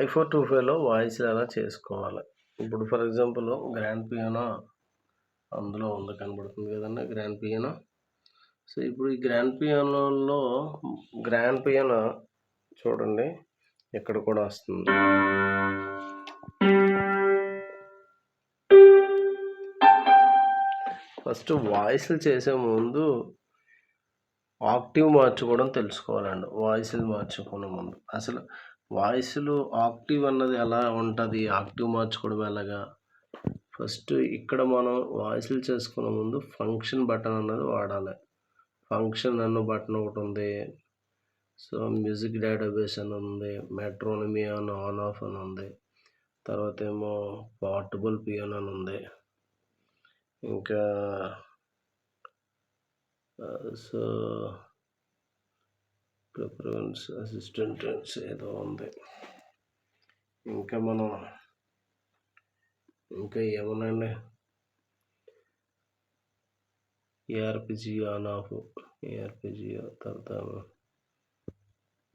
i425లో వాయిస్‌లు ఎలా చేసుకోవాలి. ఇప్పుడు ఫర్ ఎగ్జాంపుల్ గ్రాండ్ పియానో అందులో ఉంది కనబడుతుంది కదండీ గ్రాండ్ పియానో. సో ఇప్పుడు ఈ గ్రాండ్ పియానో చూడండి ఇక్కడ కూడా వస్తుంది. ఫస్ట్ వాయిస్‌లు చేసే ముందు ఆక్టివ్ మార్చుకోవడం తెలుసుకోవాలండి. వాయిస్‌లు మార్చుకునే ముందు అసలు వాయిస్‌లు ఆక్టివ్ అన్నది ఎలా ఉంటుంది, ఆక్టివ్ మార్చుకోవడం ఎలాగా. ఫస్ట్ ఇక్కడ మనం వాయిస్‌లు చేసుకునే ముందు ఫంక్షన్ బటన్ అన్నది వాడాలి. ఫంక్షన్ అన్న బటన్ ఒకటి ఉంది. సో మ్యూజిక్ డేటాబేస్ అని ఉంది, మెట్రోనమీ అని ఆన్ ఆఫ్ అని ఉంది, తర్వాత ఏమో పోర్టబుల్ పియానో అని ఉంది, ఇంకా సో ప్రిఫరెన్స్ అసిస్టెంట్ ఏదో ఉంది. ఇంకా మనం ఇంకా ఏమన్నాయండి, ఏఆర్పిజియో ఆన్ ఆఫ్, ఏఆర్పిజియో తర్వాత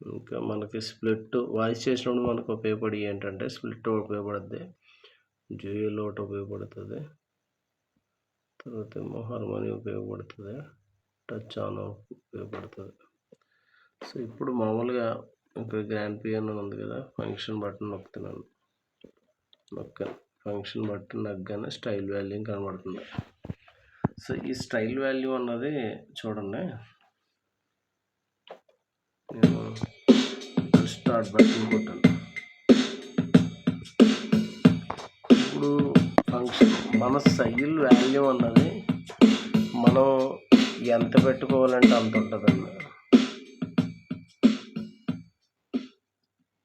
ఇంకా మనకి స్ప్లిట్ వాయిస్ చేసినప్పుడు మనకు ఉపయోగపడి ఏంటంటే స్ప్లిట్ ఉపయోగపడుద్ది, డ్యూయల్ ఒకటి ఉపయోగపడుతుంది, తర్వాత ఏమో హార్మోనీ ఉపయోగపడుతుంది, టచ్ ఆన్ ఆఫ్ ఉపయోగపడుతుంది. సో ఇప్పుడు మామూలుగా ఇక్కడ గ్రాండ్ పియానో ఉంది కదా, ఫంక్షన్ బటన్ నొక్కుతున్నాను. ఫంక్షన్ బటన్ నొక్కగానే స్టైల్ వాల్యూ కనబడుతుంది. సో ఈ స్టైల్ వాల్యూ అన్నది చూడండి, నేను స్టార్ట్ బటన్ కొట్టాను. ఇప్పుడు ఫంక్షన్ మన స్టైల్ వాల్యూ అన్నది మనం ఎంత పెట్టుకోవాలంటే అంత ఉంటుందండి.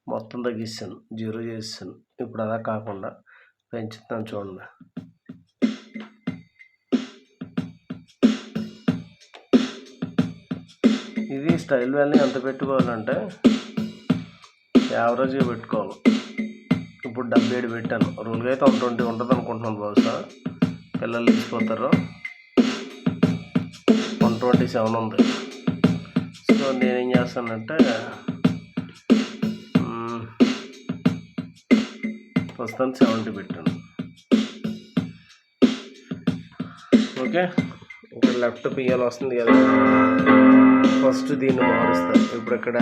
మొత్తం తగ్గిస్తాను, 0 చేస్తాను. ఇప్పుడు అలా కాకుండా పెంచుతాను చూడండి. ఇది స్టైల్ వాల్యూ ఎంత పెట్టుకోవాలంటే యావరేజ్గా పెట్టుకోవాలి. ఇప్పుడు 77 పెట్టాను. రూల్గా అయితే 120 ఉంటుంది అనుకుంటున్నాను, బహుశా పిల్లలు తీసిపోతారు. 127 ఉంది. సో నేనేం చేస్తానంటే ప్రస్తుతం 70 పెట్టాను. ఓకే, ఇక్కడ లెఫ్ట్ పియానో వస్తుంది కదా, ఫస్ట్ దీన్ని మారుస్తాను. ఇప్పుడు ఇక్కడ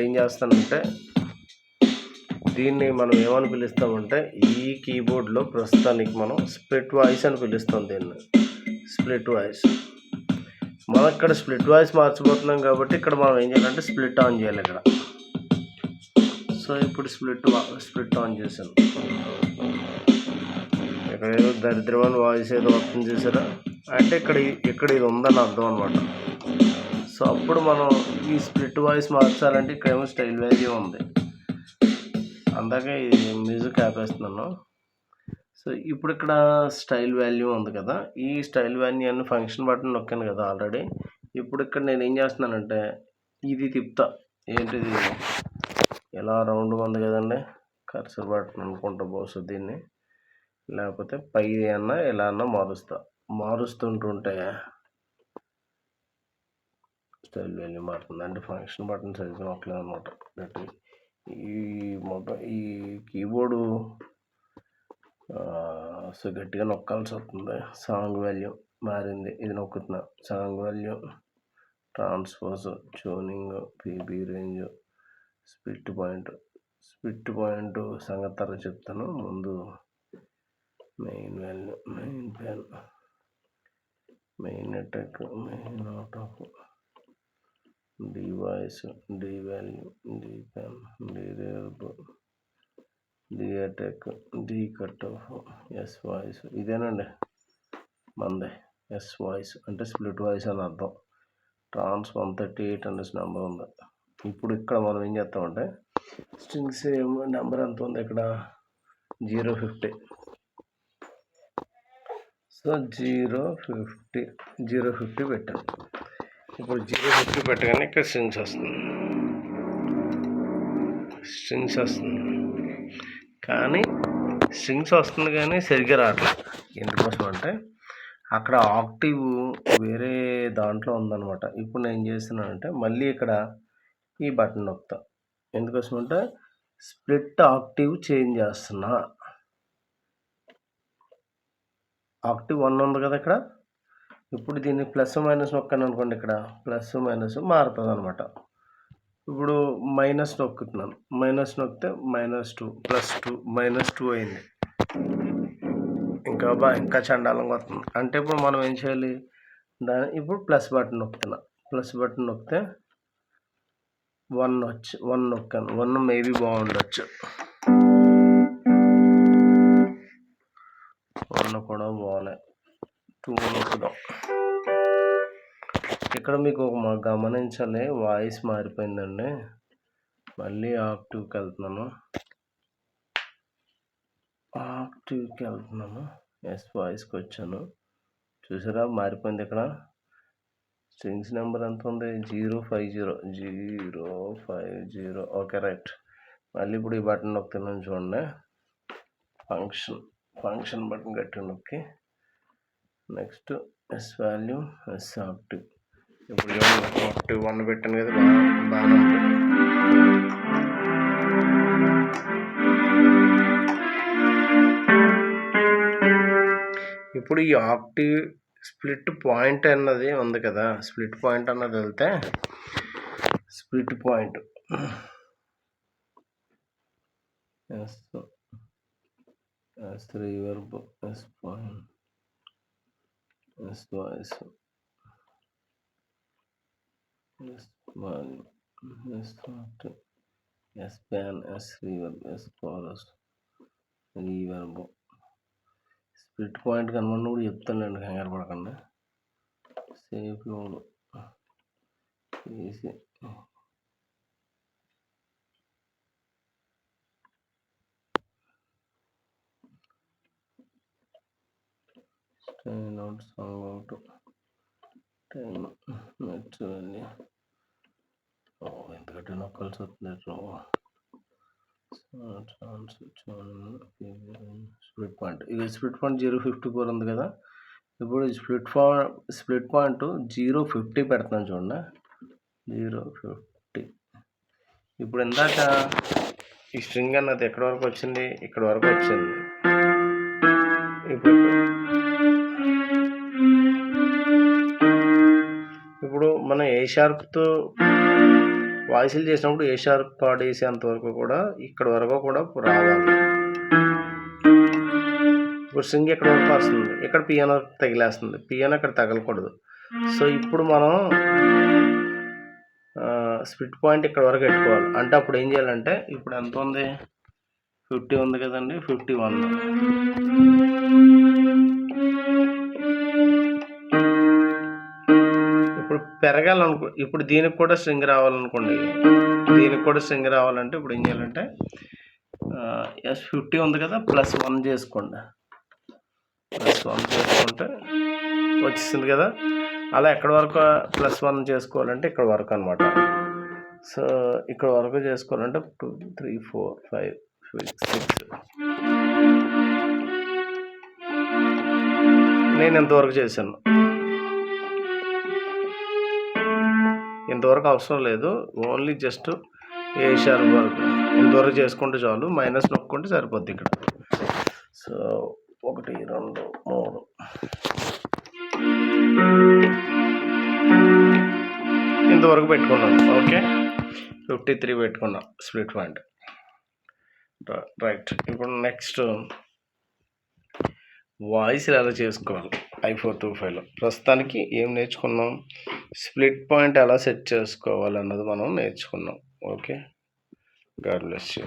ఏం చేస్తానంటే దీన్ని మనం ఏమని పిలుస్తామంటే ఈ కీబోర్డ్లో ప్రస్తుతానికి మనం స్ప్లిట్ వాయిస్ అని పిలుస్తాం. దీన్ని స్ప్లిట్ వాయిస్. మనం ఇక్కడ స్ప్లిట్ వాయిస్ మార్చిపోతున్నాం కాబట్టి ఇక్కడ మనం ఏం చేయాలంటే స్ప్లిట్ ఆన్ చేయాలి ఇక్కడ. సో ఇప్పుడు స్ప్లిట్ ఆన్ చేశాను. ఇక్కడ ఏదో దరిద్రమైన వాయిస్ ఏదో వస్తుంది చేశారా అంటే ఇక్కడ ఇది ఉందని అర్థం అనమాట. సో అప్పుడు మనం ఈ స్ప్లిట్ వాయిస్ మార్చాలంటే ఇక్కడేమో స్టైల్ వాల్యూ ఉంది, అందాకే ఈ మ్యూజిక్ ఆపేస్తున్నాను. సో ఇప్పుడు ఇక్కడ స్టైల్ వాల్యూ ఉంది కదా, ఈ స్టైల్ వాల్యూ అని ఫంక్షన్ బటన్ నొక్కాను కదా ఆల్రెడీ. ఇప్పుడు ఇక్కడ నేను ఏం చేస్తున్నానంటే ఇది తిప్పుతా. ఏంటిది ఎలా రౌండ్గా ఉంది కదండి, కర్సర్ బటన్ అనుకుంటా బహుశా దీన్ని, లేకపోతే పై అన్నా ఎలా అన్నా మారుస్తుంటుంటే స్టైల్ వాల్యూ మారుతుంది. అంటే ఫంక్షన్ బటన్ సైజు నొక్కలేదు అనమాట. ఈ కీబోర్డు సో గట్టిగా నొక్కాల్సి వస్తుంది. సాంగ్ వాల్యూ మారింది, ఇది నొక్కుతున్నా. Song value, transpose, tuning, PB range, split point సంగతి తర్వాత చెప్తాను. ముందు main value, main pan, main attack, main out off, D voice, D value, D pan, D reverb, D attack, D cut off, S voice. ఇదేనండి మందే S voice అంటే split voice అని అర్థం. ట్రాన్స్ 138 అనేసి నెంబర్ ఉంది. ఇప్పుడు ఇక్కడ మనం ఏం చేస్తామంటే స్ట్రింగ్స్ నెంబర్ ఎంత ఉంది ఇక్కడ, 050. సో 050 పెట్టాను. ఇప్పుడు 050 పెట్టగానే ఇక్కడ స్ట్రింగ్స్ వస్తుంది. కానీ స్ట్రింగ్స్ వస్తుంది కానీ సరిగ్గా రావట్లేదు. ఎందుకోసం అంటే అక్కడ ఆక్టివ్ వేరే దాంట్లో ఉందన్నమాట. ఇప్పుడు నేను ఏం చేస్తున్నానంటే మళ్ళీ ఇక్కడ ఈ బటన్ నొక్కుతా. ఎందుకోసం అంటే స్ప్లిట్ ఆక్టివ్ చేంజ్ చేస్తున్నా. ఆక్టివ్ 1 ఉంది కదా ఇక్కడ. ఇప్పుడు దీన్ని ప్లస్ మైనస్ నొక్కాను అనుకోండి, ఇక్కడ ప్లస్ మైనస్ మారుతుంది అనమాట. ఇప్పుడు మైనస్ నొక్కుతున్నాను, మైనస్ నొక్కితే -2 +2 -2 అయింది. ఇంకా చండాలంగా వస్తుంది. అంటే ఇప్పుడు మనం ఏం చేయాలి, ఇప్పుడు ప్లస్ బటన్ నొక్కుతున్నా. ప్లస్ బటన్ నొక్కితే 1 నొక్కాను. 1 మేబీ బాగుండొచ్చు, 1 కూడా బాగాలే. 2 నొక్కుదాం. ఇక్కడ మీకు గమనించాలి, వాయిస్ మారిపోయిందండి. మళ్ళీ ఆక్టివ్కి వెళ్తున్నాను. ఎస్ వాయిస్కి వచ్చాను. చూసారా మారిపోయింది. ఇక్కడ స్ట్రింగ్స్ నెంబర్ ఎంత ఉంది, 050. Okay right. మళ్ళీ ఇప్పుడు ఈ బటన్ నొక్కుతున్నాను చూడండి. ఫంక్షన్ బటన్ గట్టి నొక్కి next S value S active. ఇప్పుడు ఆక్టివ్ 1 పెట్టాను కదా, బాగా ఉంది. ఇప్పుడు ఈ ఆక్టివ్ స్ప్లిట్ పాయింట్ అన్నది ఉంది కదా, స్ప్లిట్ పాయింట్ అన్నది వెళ్తే split point S reverb, S point, S voice, S value, S active, S pan, S reverb, S chorus, reverb. Split point కనుమన్నా కూడా చెప్తానులేండి, కంగారు పడకండి. సేఫ్ లోడ్ తీసి style out, song out, time net value. ఎందుకంటే నొక్కాల్సి వస్తుంది. స్ప్లిట్ పాయింట్, ఇది స్ప్లిట్ పాయింట్ 054 ఉంది కదా. ఇప్పుడు స్ప్లిట్ పాయింట్ 050 పెడుతున్నాను చూడండి, 050. ఇప్పుడు ఇందాక ఈ స్ట్రింగ్ అన్నది ఎక్కడి వరకు వచ్చింది, ఇక్కడ వరకు వచ్చింది. ఇప్పుడు మనం ఏ షార్ప్తో వాయిస్లు చేసినప్పుడు ఏ షార్ప్ కార్డ్ వేసేంత వరకు కూడా ఇక్కడ వరకు కూడా రావాలి. ఇప్పుడు స్ట్రింగ్ ఎక్కడ వరకు వస్తుంది, ఇక్కడ పియానో తగిలేస్తుంది, పియానో ఇక్కడ తగలకూడదు. సో ఇప్పుడు మనం స్ప్లిట్ పాయింట్ ఇక్కడ వరకు పెట్టుకోవాలి. అంటే అప్పుడు ఏం చేయాలంటే, ఇప్పుడు ఎంత ఉంది, 50 ఉంది కదండి, 51. ఇప్పుడు పెరగాలనుకో, ఇప్పుడు దీనికి కూడా స్ట్రింగ్ రావాలనుకోండి, దీనికి కూడా స్ట్రింగ్ రావాలంటే ఇప్పుడు ఏం చేయాలంటే, S50 ఉంది కదా, +1 చేసుకోండి. +1 చేసుకుంటే వచ్చేసింది కదా. అలా ఎక్కడి వరకు +1 చేసుకోవాలంటే ఇక్కడ వరకు అనమాట. సో ఇక్కడ వరకు చేసుకోవాలంటే 2 3 4 5 6. నేను ఎంతవరకు చేశాను, ఇంతవరకు అవసరం లేదు, ఓన్లీ జస్ట్ ఏ షార్ప్ వరకు ఇంతవరకు చేసుకుంటే చాలు. మైనస్ నొక్కుంటే సరిపోద్ది ఇక్కడ. సో 1 2 3 ఇంతవరకు పెట్టుకున్నాను. ఓకే, 53 పెట్టుకున్నాం స్ప్లిట్ పాయింట్. రైట్. ఇప్పుడు నెక్స్ట్ వాయిస్ ఎలా చేసుకోవాలి i425లో. ప్రస్తుతానికి ఏం నేర్చుకున్నాం, స్ప్లిట్ పాయింట్ ఎలా సెట్ చేసుకోవాలి అన్నది మనం నేర్చుకున్నాం. Okay, God bless you.